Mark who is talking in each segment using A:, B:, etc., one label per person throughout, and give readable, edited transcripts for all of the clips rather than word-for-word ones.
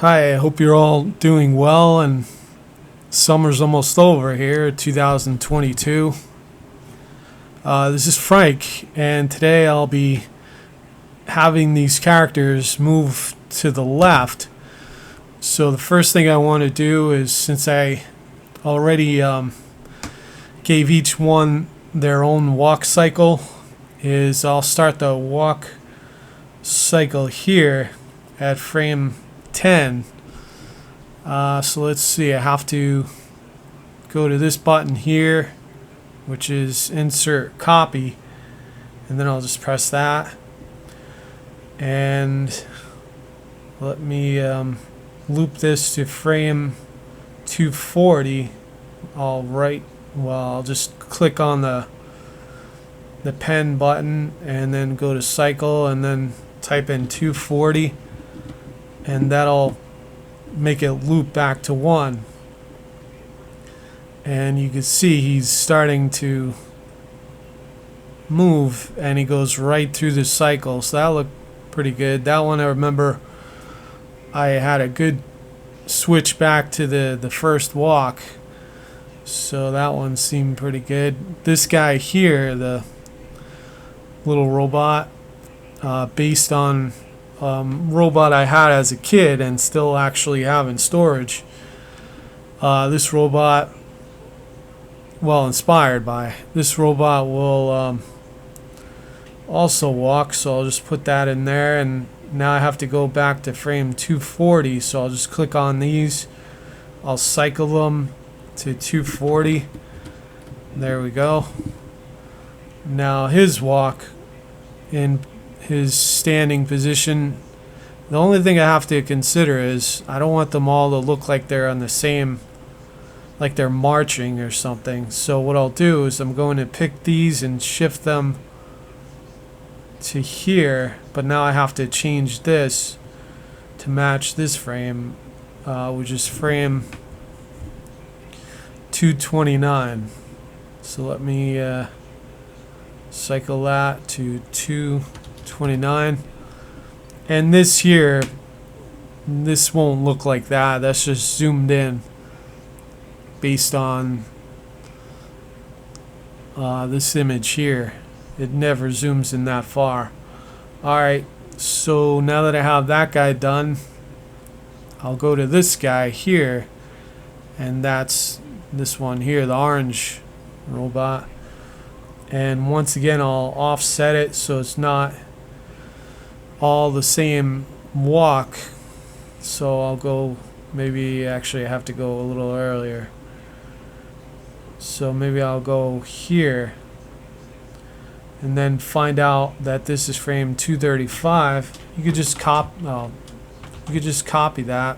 A: Hi, I hope you're all doing well and summer's almost over here, 2022. This is Frank, and today I'll be having these characters move to the left. So the first thing I want to do is, since I already gave each one their own walk cycle, is I'll start the walk cycle here at frame 10. So let's see, I have to go to this button here, which is insert copy, and then I'll just press that, and let me loop this to frame 240. I'll just click on the pen button and then go to cycle and then type in 240, and that'll make it loop back to 1. And you can see he's starting to move, and he goes right through the cycle, so that looked pretty good. That one, I remember I had a good switch back to the first walk, so that one seemed pretty good. This guy here, the little robot, based on robot I had as a kid and still actually have in storage. This robot, well, inspired by this robot, will also walk, so I'll just put that in there. And now I have to go back to frame 240, so I'll just click on these, I'll cycle them to 240. There we go. Now his walk in his standing position, the only thing I have to consider is I don't want them all to look like they're on the same, like they're marching or something. So what I'll do is I'm going to pick these and shift them to here, but now I have to change this to match this frame, which is frame 229. So let me cycle that to 229, and this here, this won't look like that. That's just zoomed in based on this image here. It never zooms in that far. Alright, so now that I have that guy done, I'll go to this guy here, and that's this one here, the orange robot. And once again, I'll offset it so it's not all the same walk. So I'll go, maybe actually I have to go a little earlier. So maybe I'll go here and then find out that this is frame 235. You could just copy that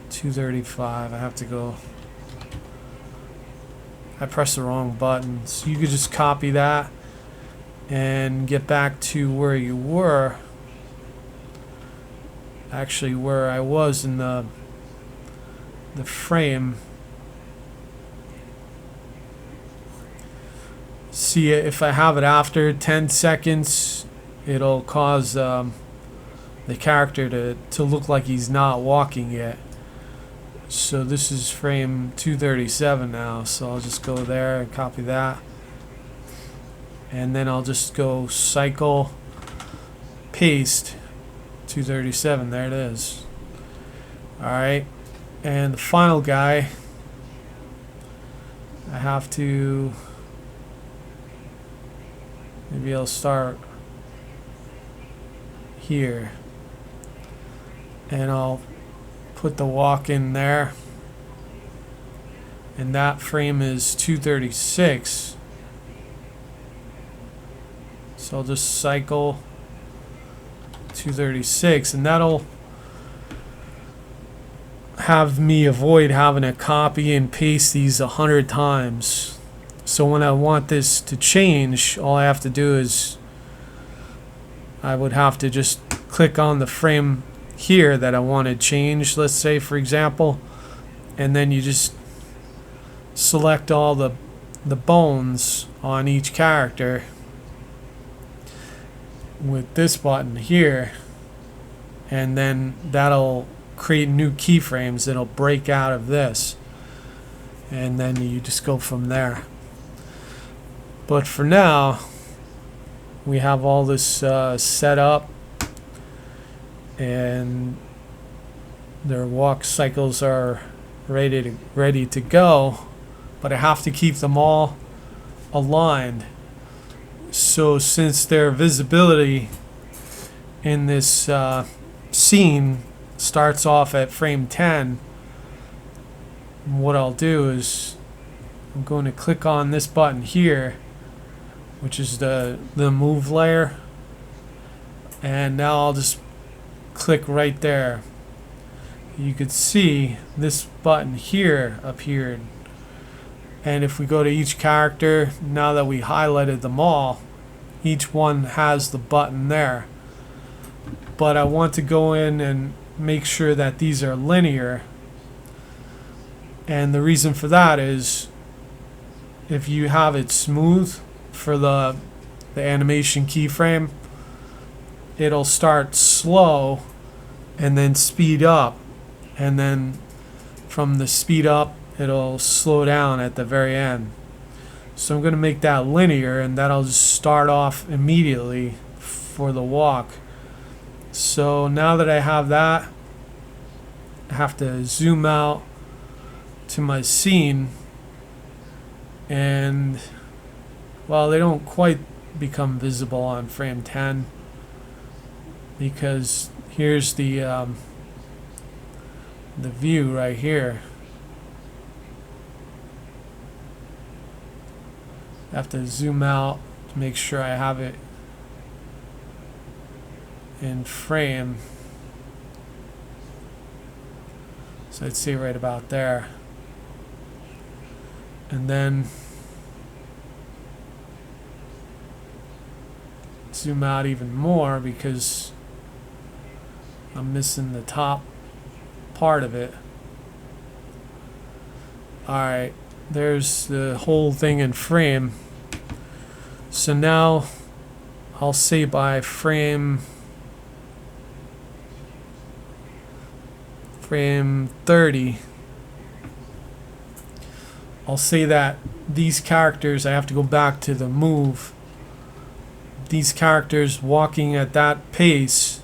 A: 235. I have to go, I pressed the wrong button. So you could just copy that and get back to where you were. Actually, where I was in the frame. See, if I have it after 10 seconds, it'll cause the character to look like he's not walking yet. So this is frame 237 now, so I'll just go there and copy that, and then I'll just go cycle, paste 237. There it is. Alright, and the final guy, I have to, maybe I'll start here, and I'll put the walk in there, and that frame is 236. So I'll just cycle 236, and that'll have me avoid having to copy and paste these 100 times. So when I want this to change, all I have to do is I would have to just click on the frame here that I want to change, let's say, for example, and then you just select all the bones on each character with this button here, and then that'll create new keyframes, it'll break out of this, and then you just go from there. But for now, we have all this set up, and their walk cycles are ready to go, but I have to keep them all aligned. So since their visibility in this scene starts off at frame 10, what I'll do is I'm going to click on this button here, which is the move layer, and now I'll just click right there. You could see this button here appeared, and if we go to each character, now that we highlighted them all, each one has the button there. But I want to go in and make sure that these are linear, and the reason for that is if you have it smooth for the animation keyframe, it'll start slow and then speed up, and then from the speed up it'll slow down at the very end. So I'm going to make that linear, and that'll just start off immediately for the walk. So now that I have that, I have to zoom out to my scene, and well, they don't quite become visible on frame 10 because here's the view right here. I have to zoom out to make sure I have it in frame. So I'd say right about there. And then zoom out even more because I'm missing the top part of it. Alright, there's the whole thing in frame. So now I'll say by frame 30, I'll say that these characters, I have to go back to the move. These characters walking at that pace,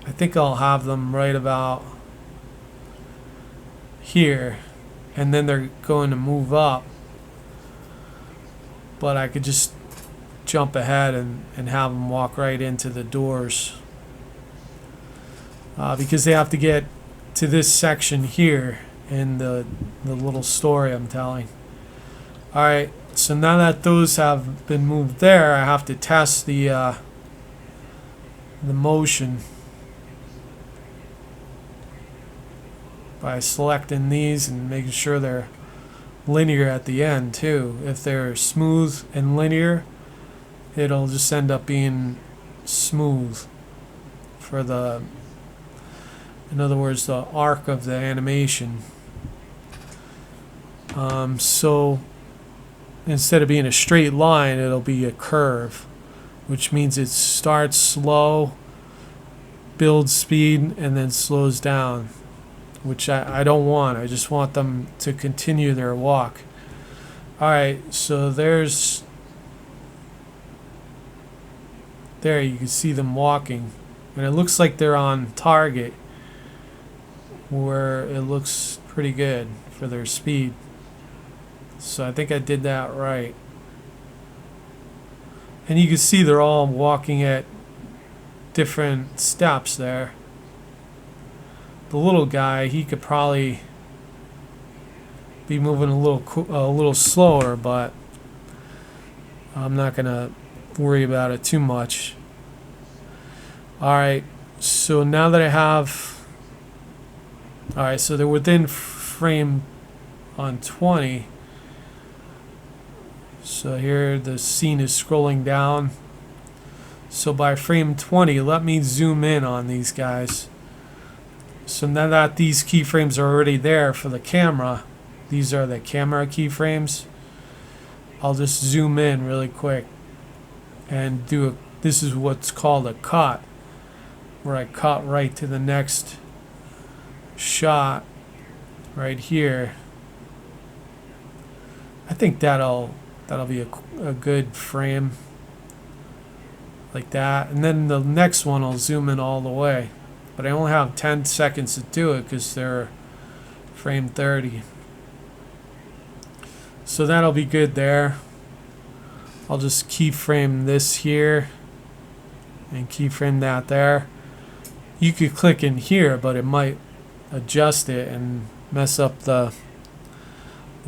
A: I think I'll have them right about here, and then they're going to move up. But I could just jump ahead and have them walk right into the doors. Because they have to get to this section here in the little story I'm telling. Alright, so now that those have been moved there, I have to test the motion by selecting these and making sure they're linear at the end too. If they're smooth and linear, it'll just end up being smooth for the, in other words, the arc of the animation. So instead of being a straight line, it'll be a curve, which means it starts slow, builds speed, and then slows down, which I don't want. I just want them to continue their walk. Alright, so there you can see them walking, and it looks like they're on target, where it looks pretty good for their speed. So I think I did that right. And you can see they're all walking at different steps there. The little guy, he could probably be moving a little slower, but I'm not gonna worry about it too much. Alright, so now that I have, alright, so they're within frame on 20. So here the scene is scrolling down. So by frame 20, let me zoom in on these guys. So now that these keyframes are already there for the camera, these are the camera keyframes, I'll just zoom in really quick and do this is what's called a cut, where I cut right to the next shot right here. I think that'll be a good frame like that. And then the next one I'll zoom in all the way. But I only have 10 seconds to do it because they're frame 30. So that'll be good there. I'll just keyframe this here and keyframe that there. You could click in here, but it might adjust it and mess up the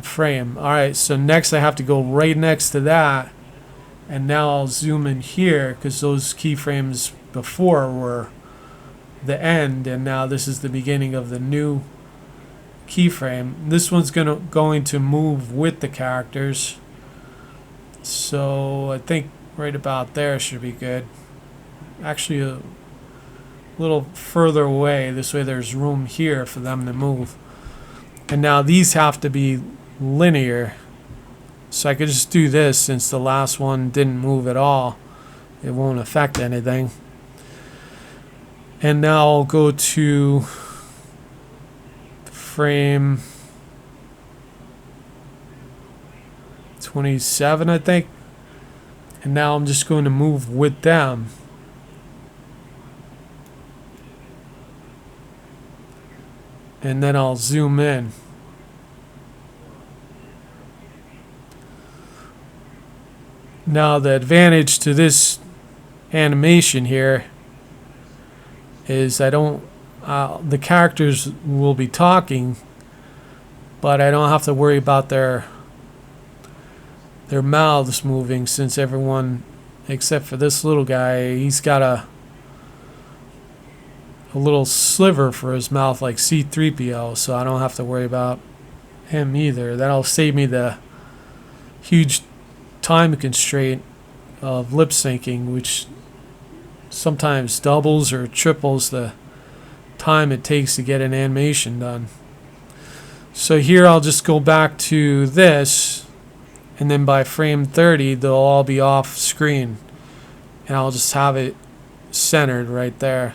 A: frame. Alright, so next I have to go right next to that, and now I'll zoom in here because those keyframes before were the end, and now this is the beginning of the new keyframe. This one's going to move with the characters, so I think right about there should be good. Actually a little further away, this way there's room here for them to move. And now these have to be linear, so I could just do this. Since the last one didn't move at all, it won't affect anything. And now I'll go to frame 27, I think, and now I'm just going to move with them. And then I'll zoom in. Now the advantage to this animation here is I don't the characters will be talking, but I don't have to worry about their mouths moving, since everyone except for this little guy, he's got a little sliver for his mouth like C-3PO, so I don't have to worry about him either. That'll save me the huge time constraint of lip syncing, which sometimes doubles or triples the time it takes to get an animation done. So here I'll just go back to this, and then by frame 30 they'll all be off screen, and I'll just have it centered right there.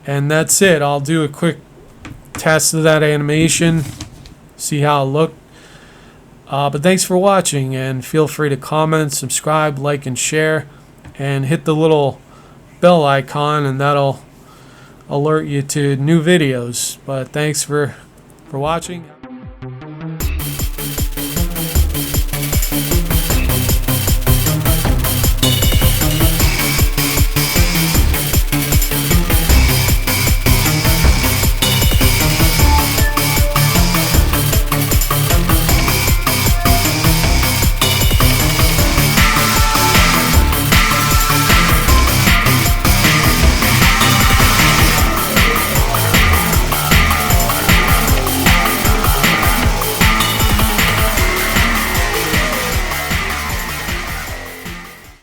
A: And that's it. I'll do a quick test of that animation, see how it looked. But thanks for watching, and feel free to comment, subscribe, like, and share, and hit the little bell icon, and that'll alert you to new videos. But thanks for watching.